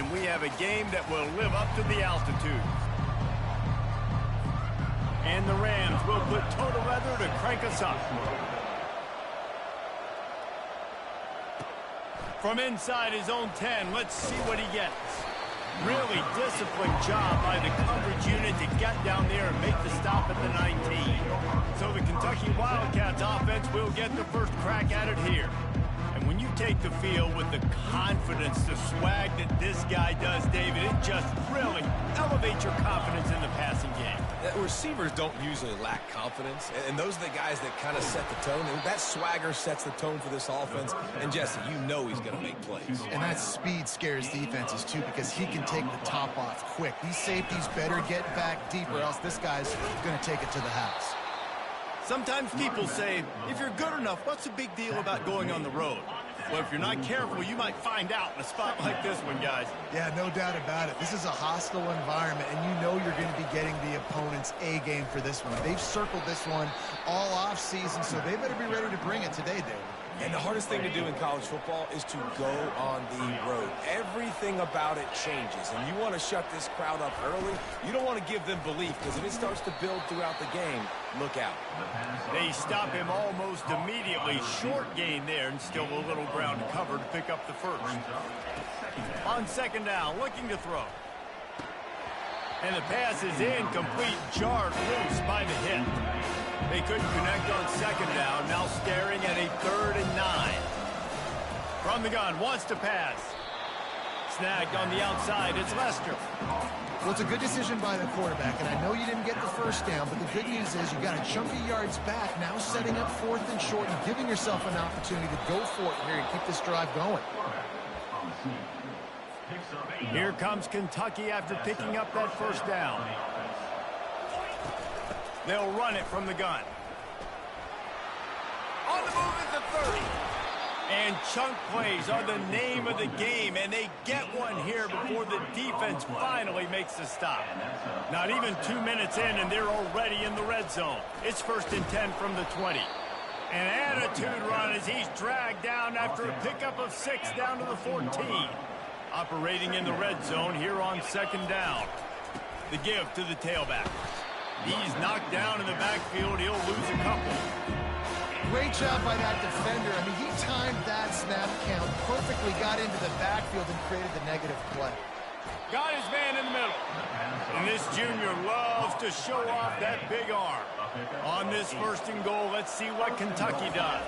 and we have a game that will live up to the altitude. And the Rams will put total weather to crank us up. From inside his own 10, let's see what he gets. Really disciplined job by the coverage unit to get down there and make the stop at the 19. So the Kentucky Wildcats offense will get the first crack at it here. And when you take the field with the confidence, the swag that this guy does, David, it just really elevates your confidence in the passing game. Receivers don't usually lack confidence, and those are the guys that kind of set the tone. And that swagger sets the tone for this offense. And, Jesse, you know he's going to make plays. And that speed scares defenses, too, because he can take the top off quick. These safeties better get back deep, or else this guy's going to take it to the house. Sometimes people say, if you're good enough, what's the big deal about going on the road? Well, if you're not careful, you might find out in a spot like this one, guys. Yeah, no doubt about it. This is a hostile environment, and you know you're going to be getting the opponent's A game for this one. They've circled this one all off season, so they better be ready to bring it today, David. And the hardest thing to do in college football is to go on the road. Everything about it changes, and you want to shut this crowd up early. You don't want to give them belief, because if it starts to build throughout the game, look out. They stop him almost immediately. Short gain there, and still a little ground to cover to pick up the first. On second down, looking to throw. And the pass is incomplete, jarred loose by the hit. They couldn't connect on second down, now staring at a 3rd and 9. From the gun, wants to pass. Snagged on the outside, it's Lester. Well, it's a good decision by the quarterback, and I know you didn't get the first down, but the good news is you got a chunk of yards back, now setting up 4th and short and giving yourself an opportunity to go for it here and keep this drive going. Here comes Kentucky after picking up that first down. They'll run it from the gun. On the move is the 30. And chunk plays are the name of the game, and they get one here before the defense finally makes the stop. Not even 2 minutes in, and they're already in the red zone. It's 1st and 10 from the 20. An attitude run as he's dragged down after a pickup of 6 down to the 14. Operating in the red zone here on second down. The give to the tailback. He's knocked down in the backfield. He'll lose a couple. Great job by that defender. I mean, he timed that snap count perfectly, got into the backfield and created the negative play. Got his man in the middle. And this junior loves to show off that big arm. On this 1st and goal, let's see what Kentucky does.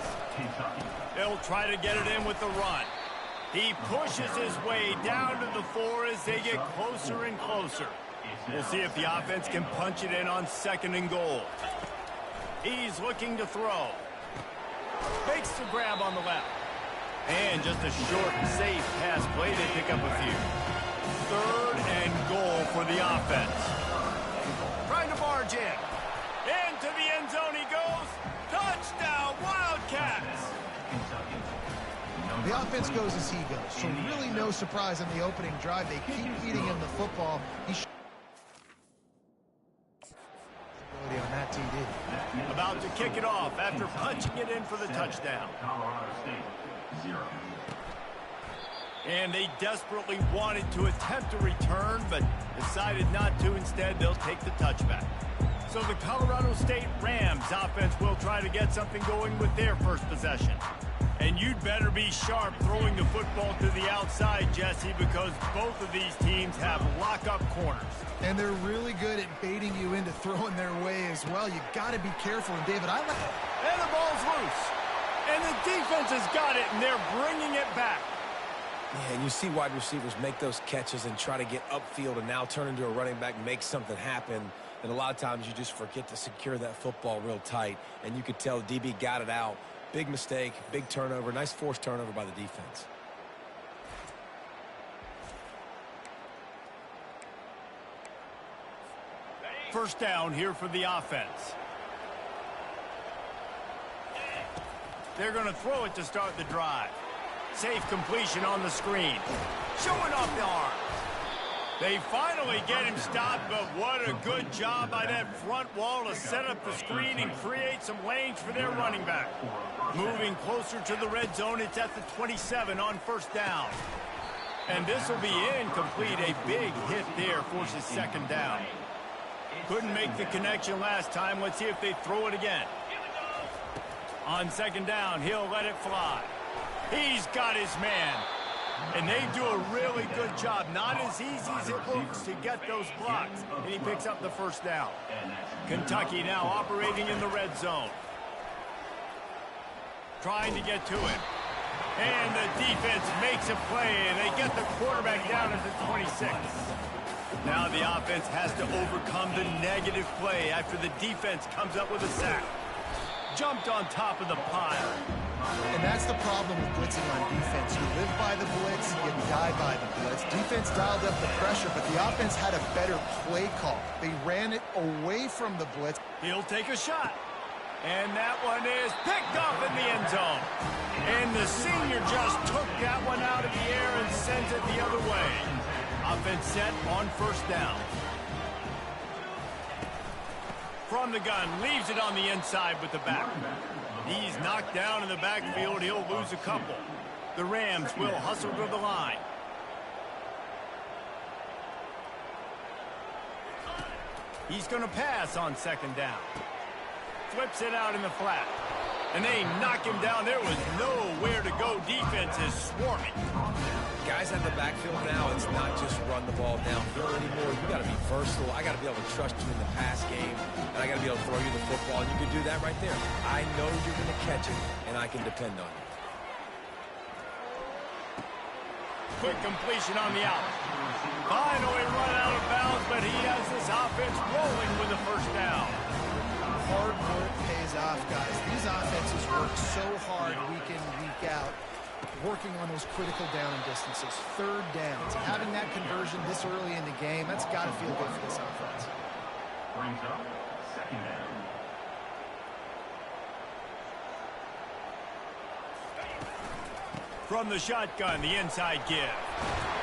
They'll try to get it in with the run. He pushes his way down to the 4 as they get closer and closer. We'll see if the offense can punch it in on 2nd and goal. He's looking to throw. Makes the grab on the left. And just a short and safe pass play. They pick up a few. 3rd and goal for the offense. Trying to barge in. Into the end zone he goes. Touchdown, Wildcats! The offense goes as he goes, so really no surprise in the opening drive. They keep feeding him the football. On that TD. About to kick it off after punching it in for the touchdown. And they desperately wanted to attempt a return, but decided not to. Instead, they'll take the touchback. So the Colorado State Rams offense will try to get something going with their first possession. And you'd better be sharp throwing the football to the outside, Jesse, because both of these teams have lock-up corners. And they're really good at baiting you into throwing their way as well. You got to be careful. And, David, I like it. And the ball's loose. And the defense has got it, and they're bringing it back. Yeah, and you see wide receivers make those catches and try to get upfield and now turn into a running back and make something happen. And a lot of times you just forget to secure that football real tight. And you could tell the DB got it out. Big mistake, big turnover, nice forced turnover by the defense. First down here for the offense. They're going to throw it to start the drive. Safe completion on the screen. Showing off the arms. They finally get him stopped, but what a good job by that front wall to set up the screen and create some lanes for their running back. Moving closer to the red zone, it's at the 27 on first down. And this will be incomplete. A big hit there forces second down. Couldn't make the connection last time. Let's see if they throw it again. On second down, he'll let it fly. He's got his man. And they do a really good job. Not as easy as it looks to get those blocks. And he picks up the first down. Kentucky now operating in the red zone. Trying to get to it. And the defense makes a play. And they get the quarterback down at the 26. Now the offense has to overcome the negative play after the defense comes up with a sack. Jumped on top of the pile. And that's the problem with blitzing on defense. You live by the blitz, you die by the blitz. Defense dialed up the pressure, but the offense had a better play call. They ran it away from the blitz. He'll take a shot. And that one is picked off in the end zone. And the senior just took that one out of the air and sent it the other way. Offense set on first down. From the gun, leaves it on the inside with the back. He's knocked down in the backfield. He'll lose a couple. The Rams will hustle to the line. He's going to pass on second down. Flips it out in the flat. And they knock him down. There was nowhere to go. Defense is swarming. Guys at the backfield now, it's not just run the ball downhill anymore. You got to be versatile. I got to be able to trust you in the pass game, and I got to be able to throw you the football, and you can do that right there. I know you're going to catch it, and I can depend on you. Quick completion on the out. Finally run out of bounds, but he has this offense rolling with the first down. Hard work pays off, guys. These offenses work so hard week in, week out, working on those critical down and distances, third downs. Having that conversion this early in the game, that's got to feel good for this offense. Brings up second down. From the shotgun, the inside give.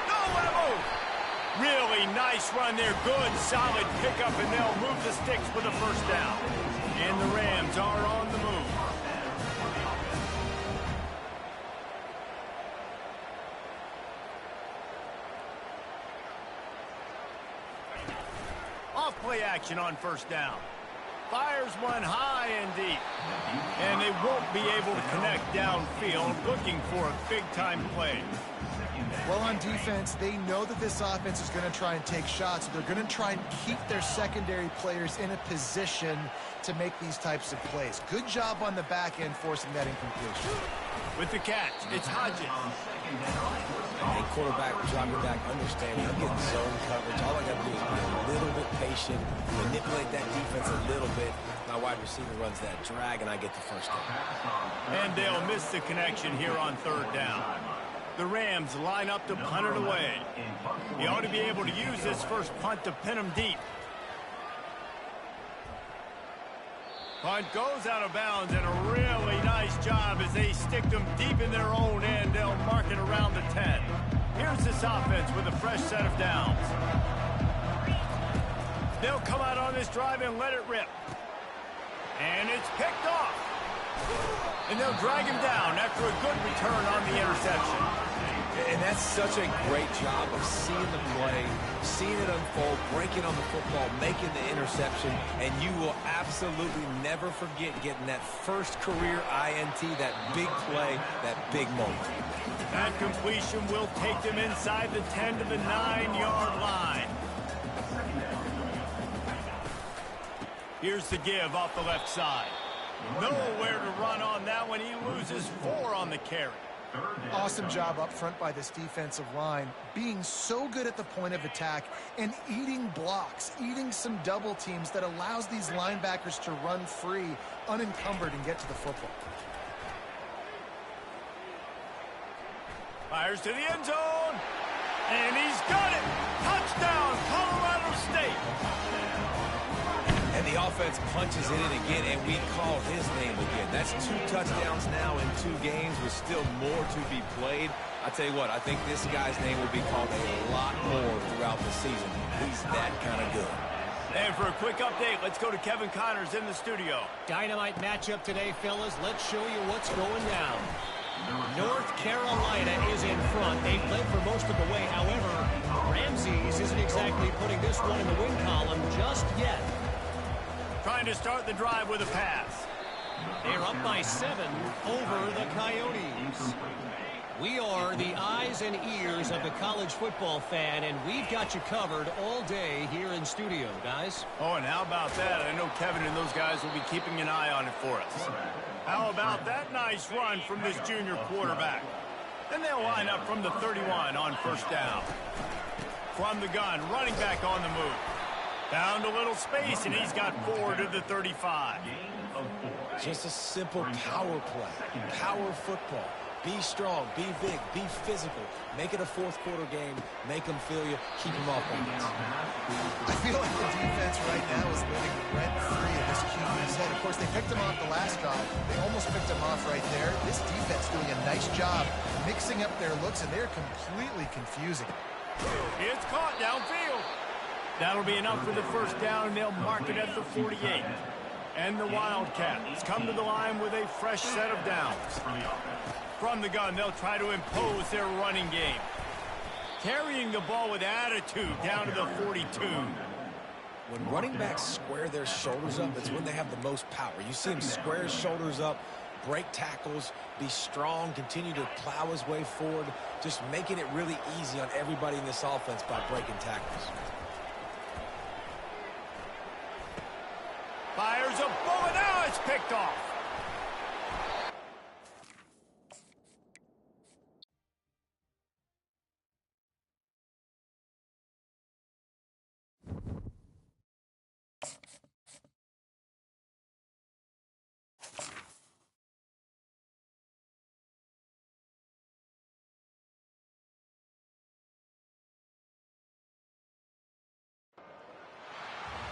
No level! Really nice run there. Good, solid pickup, and they'll move the sticks for the first down. And the Rams are on the move. Off-play action on first down. Fires one high and deep. And they won't be able to connect downfield, looking for a big-time play. Well, on defense, they know that this offense is going to try and take shots. So they're going to try and keep their secondary players in a position to make these types of plays. Good job on the back end forcing that incompletion. With the catch, it's Hodges. And quarterback dropping back, understanding I'm getting zone coverage. All I got to do is be a little bit patient, manipulate that defense a little bit. My wide receiver runs that drag, and I get the first down. And they'll miss the connection here on third down. The Rams line up to punt it away. He ought to be able to use this first punt to pin him deep. Punt goes out of bounds, and a really nice job as they stick them deep in their own end. They'll mark it around the 10. Here's this offense with a fresh set of downs. They'll come out on this drive and let it rip. And it's picked off. And they'll drag him down after a good return on the interception. And that's such a great job of seeing the play, seeing it unfold, breaking on the football, making the interception, and you will absolutely never forget getting that first career INT, that big play, that big moment. That completion will take them inside the 10 to the 9-yard line. Here's the give off the left side. Nowhere to run on that one. He loses 4 on the carry. Awesome job up front by this defensive line, being so good at the point of attack and eating blocks, eating some double teams that allows these linebackers to run free, unencumbered, and get to the football. Fires to the end zone, and he's got it. Touchdown, Colorado State. And the offense punches in it again, and we call his name again. That's 2 touchdowns now in 2 games with still more to be played. I tell you what, I think this guy's name will be called a lot more throughout the season. He's that kind of good. And for a quick update, let's go to Kevin Connors in the studio. Dynamite matchup today, fellas. Let's show you what's going down. North Carolina is in front. They've led for most of the way. However, Ramses isn't exactly putting this one in the win column just yet. Trying to start the drive with a pass. They're up by 7 over the Coyotes. We are the eyes and ears of the college football fan, and we've got you covered all day here in studio, guys. Oh, and how about that? I know Kevin and those guys will be keeping an eye on it for us. How about that nice run from this junior quarterback? And they'll line up from the 31 on first down. From the gun, running back on the move. Found a little space, and he's got 4 to the 35. Just a simple power play, power football. Be strong, be big, be physical. Make it a fourth-quarter game. Make them feel you. Keep them off balance. I feel like the defense right now is living rent-free in this QB's head. Of course, they picked him off the last drive. They almost picked him off right there. This defense doing a nice job mixing up their looks, and they're completely confusing. It's caught downfield. That'll be enough for the first down, and they'll mark it at the 48. And the Wildcats come to the line with a fresh set of downs. From the gun, they'll try to impose their running game. Carrying the ball with attitude down to the 42. When running backs square their shoulders up, it's when they have the most power. You see him square his shoulders up, break tackles, be strong, continue to plow his way forward, just making it really easy on everybody in this offense by breaking tackles. Fires a bullet. Now it's picked off.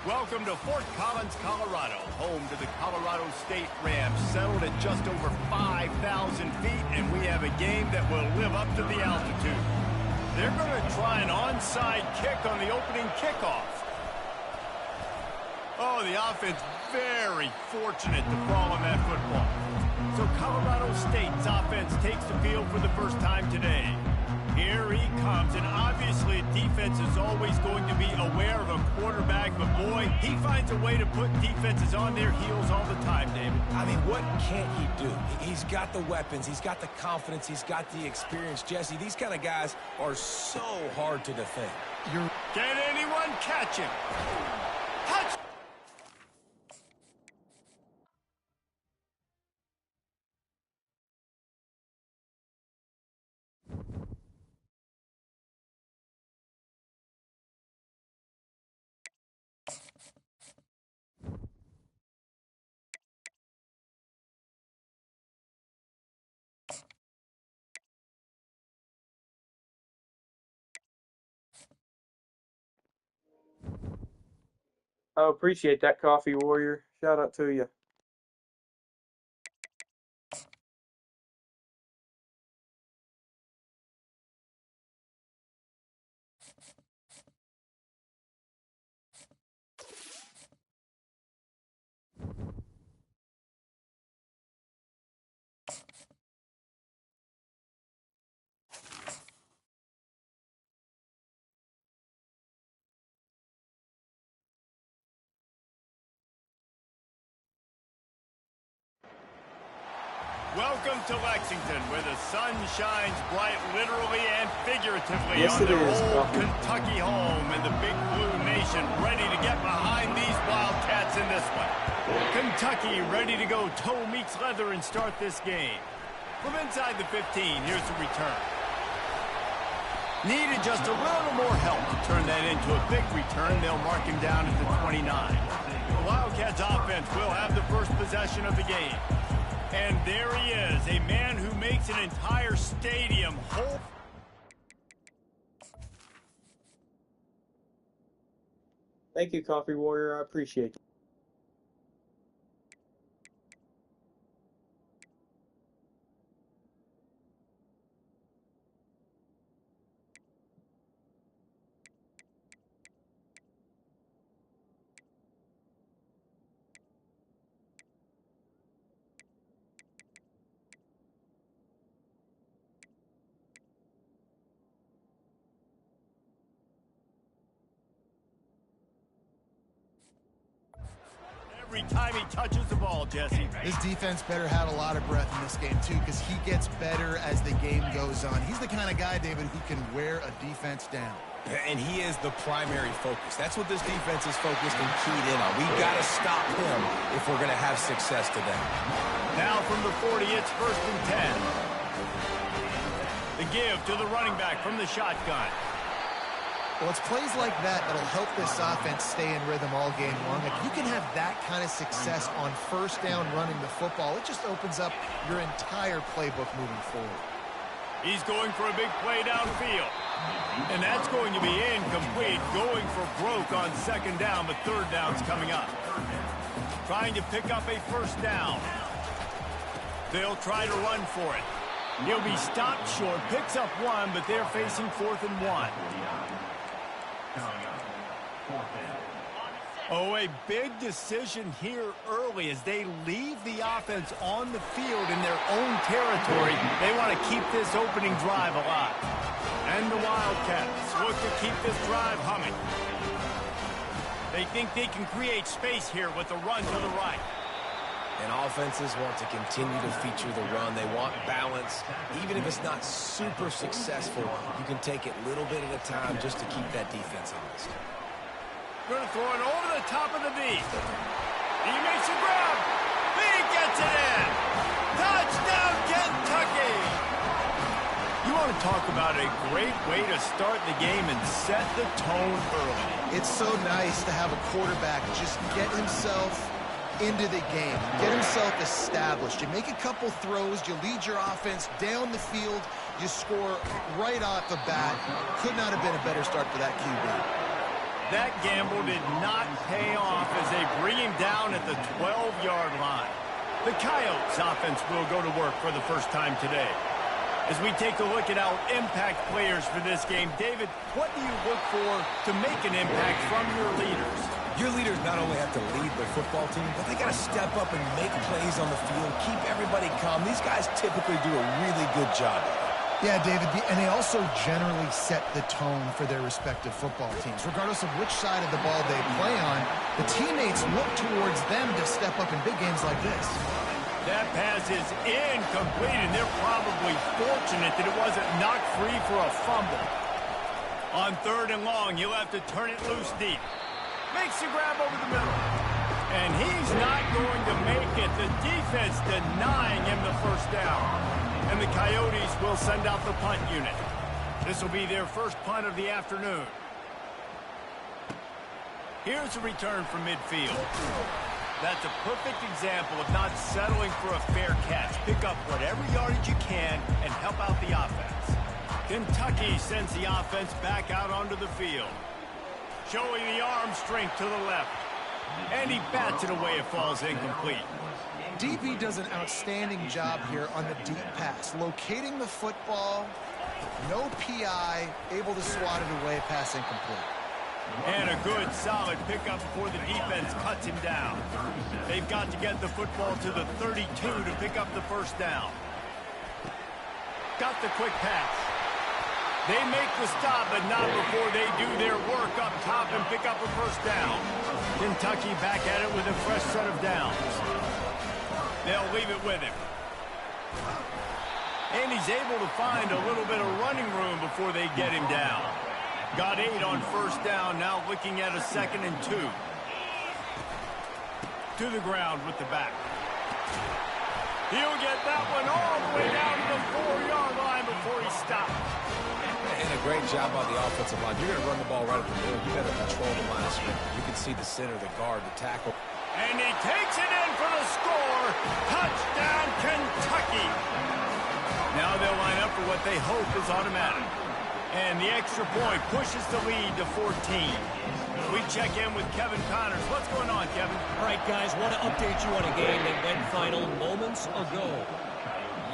Welcome to Fort Collins, Colorado, home to the Colorado State Rams, settled at just over 5,000 feet, and we have a game that will live up to the altitude. They're going to try an onside kick on the opening kickoff. Oh, the offense very fortunate to fall on that football. So Colorado State's offense takes the field for the first time today. Here he comes, and obviously defense is always going to be aware of a quarterback, but boy, he finds a way to put defenses on their heels all the time, David. I mean, what can't he do? He's got the weapons, he's got the confidence, he's got the experience. Jesse, these kind of guys are so hard to defend. Can anyone catch him? Touch! I appreciate that, Coffee Warrior. Shout out to you. Welcome to Lexington, where the sun shines bright literally and figuratively Yes, on it their is, old Coffee. Kentucky home, and the Big Blue Nation ready to get behind these Wildcats in this one. Kentucky ready to go toe meets leather and start this game. From inside the 15, here's the return. Needed just a little more help to turn that into a big return. They'll mark him down at the 29. The Wildcats offense will have the first possession of the game. And there he is, a man who makes an entire stadium whole. Thank you, Coffee Warrior. I appreciate it. every time he touches the ball, Jesse. This defense better have a lot of breath in this game, too, because he gets better as the game goes on. He's the kind of guy, David, who can wear a defense down. And he is the primary focus. That's what this defense is focused and keyed in on. We've got to stop him if we're going to have success today. Now from the 40, it's 1st and 10. The give to the running back from the shotgun. Well, it's plays like that that'll help this offense stay in rhythm all game long. If you can have that kind of success on 1st down running the football, it just opens up your entire playbook moving forward. He's going for a big play downfield. And that's going to be incomplete, going for broke on 2nd down, but 3rd down's coming up. Trying to pick up a 1st down. They'll try to run for it. He'll be stopped short, picks up 1, but they're facing 4th and 1. Oh, a big decision here early as they leave the offense on the field in their own territory. They want to keep this opening drive alive. And the Wildcats look to keep this drive humming. They think they can create space here with a run to the right. And offenses want to continue to feature the run. They want balance. Even if it's not super successful, you can take it little bit at a time just to keep that defense honest. Going to throw it over the top of the D. He makes a grab. He gets it in. Touchdown, Kentucky. You want to talk about a great way to start the game and set the tone early. It's so nice to have a quarterback just get himself into the game, get himself established. You make a couple throws, you lead your offense down the field, you score right off the bat. Could not have been a better start for that QB. That gamble did not pay off as they bring him down at the 12-yard line. The Coyotes offense will go to work for the first time today. As we take a look at our impact players for this game, David, what do you look for to make an impact from your leaders? Your leaders not only have to lead their football team, but they got to step up and make plays on the field, keep everybody calm. These guys typically do a really good job. Yeah, David, and they also generally set the tone for their respective football teams. Regardless of which side of the ball they play on, the teammates look towards them to step up in big games like this. That pass is incomplete, and they're probably fortunate that it wasn't knocked free for a fumble. On 3rd and long, you'll have to turn it loose deep. Makes the grab over the middle. And he's not going to make it. The defense denying him the 1st down. And the Coyotes will send out the punt unit. This will be their first punt of the afternoon. Here's a return from midfield. That's a perfect example of not settling for a fair catch. Pick up whatever yardage you can and help out the offense. Kentucky sends the offense back out onto the field. Showing the arm strength to the left. And he bats it away. It falls incomplete. DB does an outstanding job here on the deep pass. Locating the football, no PI, able to swat it away, pass incomplete. And a good, solid pickup before the defense cuts him down. They've got to get the football to the 32 to pick up the 1st down. Got the quick pass. They make the stop, but not before they do their work up top and pick up a 1st down. Kentucky back at it with a fresh set of downs. They'll leave it with him. And he's able to find a little bit of running room before they get him down. Got 8 on 1st down, now looking at a 2nd and 2. To the ground with the back. He'll get that one all the way down to the 4-yard line before he stops. And a great job on the offensive line. You're going to run the ball right up the middle. You better control the line of scrimmage. You can see the center, the guard, the tackle. And he takes it in for the score. Touchdown, Kentucky. Now they'll line up for what they hope is automatic. And the extra point pushes the lead to 14. We check in with Kevin Connors. What's going on, Kevin? All right, guys, want to update you on a game that went final moments ago.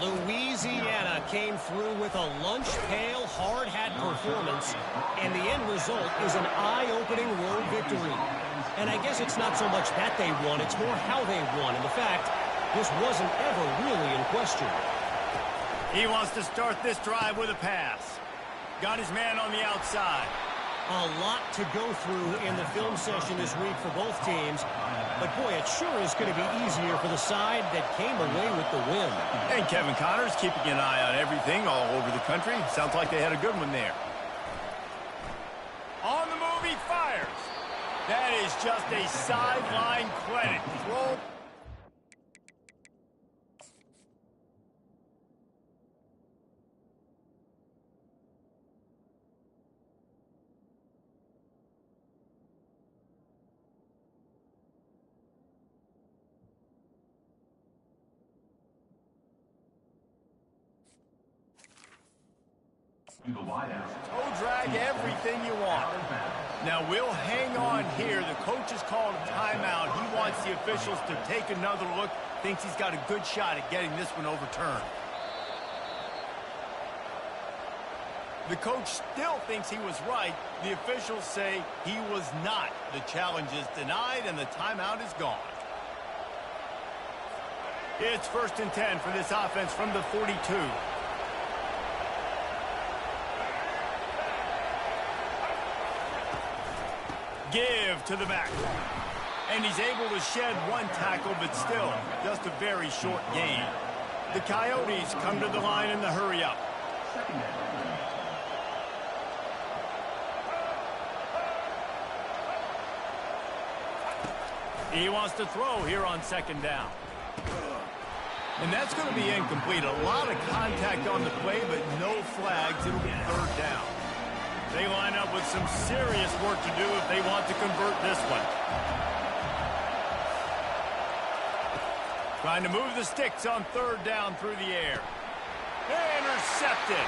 Louisiana came through with a lunch pail, hard hat performance, and the end result is an eye-opening road victory. And I guess it's not so much that they won, it's more how they won. And the fact, this wasn't ever really in question. He wants to start this drive with a pass. Got his man on the outside. A lot to go through in the film session this week for both teams. But, boy, it sure is going to be easier for the side that came away with the win. And Kevin Connors keeping an eye on everything all over the country. Sounds like they had a good one there. On the move, he fires. That is just a sideline credit. Throw. To the wideout. Toe drag everything you want. Now we'll hang on here. The coach has called a timeout. He wants the officials to take another look. Thinks he's got a good shot at getting this one overturned. The coach still thinks he was right. The officials say he was not. The challenge is denied and the timeout is gone. It's 1st and 10 for this offense from the 42. Give to the back. And he's able to shed one tackle, but still, just a very short gain. The Coyotes come to the line in the hurry-up. He wants to throw here on 2nd down. And that's going to be incomplete. A lot of contact on the play, but no flags. It'll be 3rd down. They line up with some serious work to do if they want to convert this one. Trying to move the sticks on 3rd down through the air. Intercepted.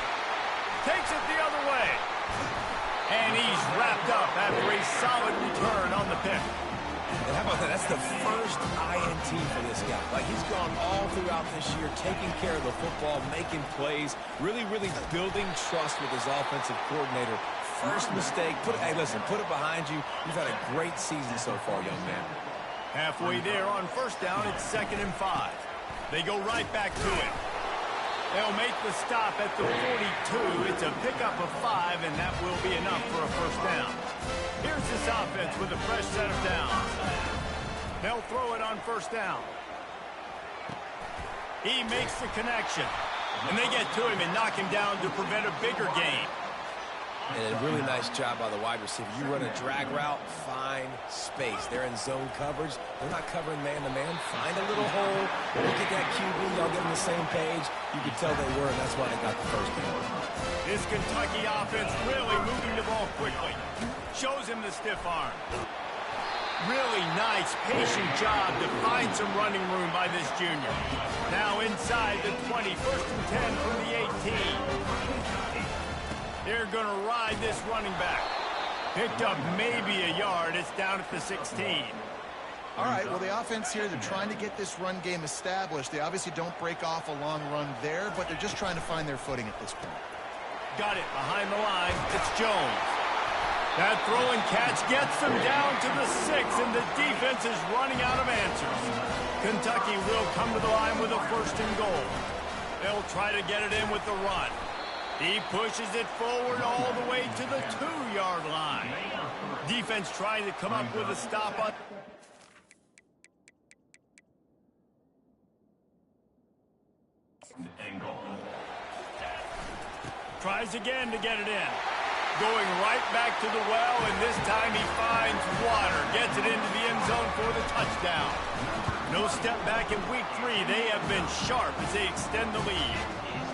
Takes it the other way. And he's wrapped up after a solid return on the pick. And how about that? That's the first INT for this guy. Like, he's gone all throughout this year, taking care of the football, making plays, really building trust with his offensive coordinator. First mistake, hey, listen, put it behind you. You've had a great season so far, young man. Halfway there on 1st down, it's 2nd and 5. They go right back to it. They'll make the stop at the 42. It's a pickup of 5, and that will be enough for a 1st down. Here's this offense with a fresh set of downs. They'll throw it on 1st down. He makes the connection. And they get to him and knock him down to prevent a bigger gain. And a really nice job by the wide receiver. You run a drag route, find space. They're in zone coverage. They're not covering man-to-man. Find a little hole. Look at that QB. Y'all get on the same page. You can tell they were, and that's why they got the 1st down. This Kentucky offense really moving the ball quickly. Shows him the stiff arm. Really nice, patient job to find some running room by this junior. Now inside the 20, 1st and 10 from the 18. They're going to ride this running back. Picked up maybe a yard. It's down at the 16. All right, well, the offense here, they're trying to get this run game established. They obviously don't break off a long run there, but they're just trying to find their footing at this point. Got it behind the line. It's Jones. That throw and catch gets them down to the 6, and the defense is running out of answers. Kentucky will come to the line with a 1st and goal. They'll try to get it in with the run. He pushes it forward all the way to the 2-yard line. Defense trying to come up with a stop on. Tries again to get it in. Going right back to the well, and this time he finds water. Gets it into the end zone for the touchdown. No step back in week 3. They have been sharp as they extend the lead.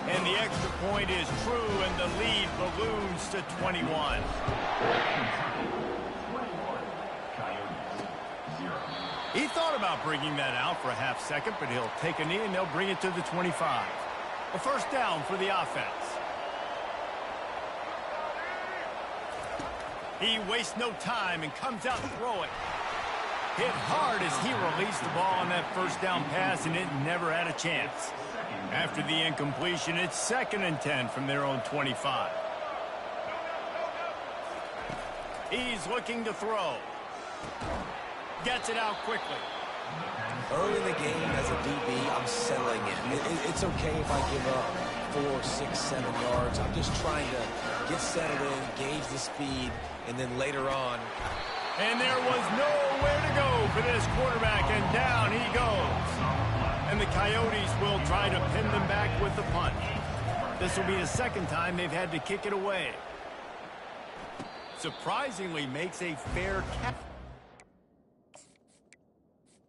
And the extra point is true, and the lead balloons to 21. He thought about bringing that out for a half second, but he'll take a knee, and they'll bring it to the 25. A 1st down for the offense. He wastes no time and comes out throwing. Hit hard as he released the ball on that 1st down pass, and it never had a chance. After the incompletion, it's 2nd and 10 from their own 25. He's looking to throw. Gets it out quickly. Early in the game, as a DB, I'm settling in. It's okay if I give up 4, 6, 7 yards. I'm just trying to get settled in, gauge the speed, and then later on. And there was nowhere to go for this quarterback, and down he goes. And the Coyotes will try to pin them back with the punt. This will be the second time they've had to kick it away. Surprisingly makes a fair catch.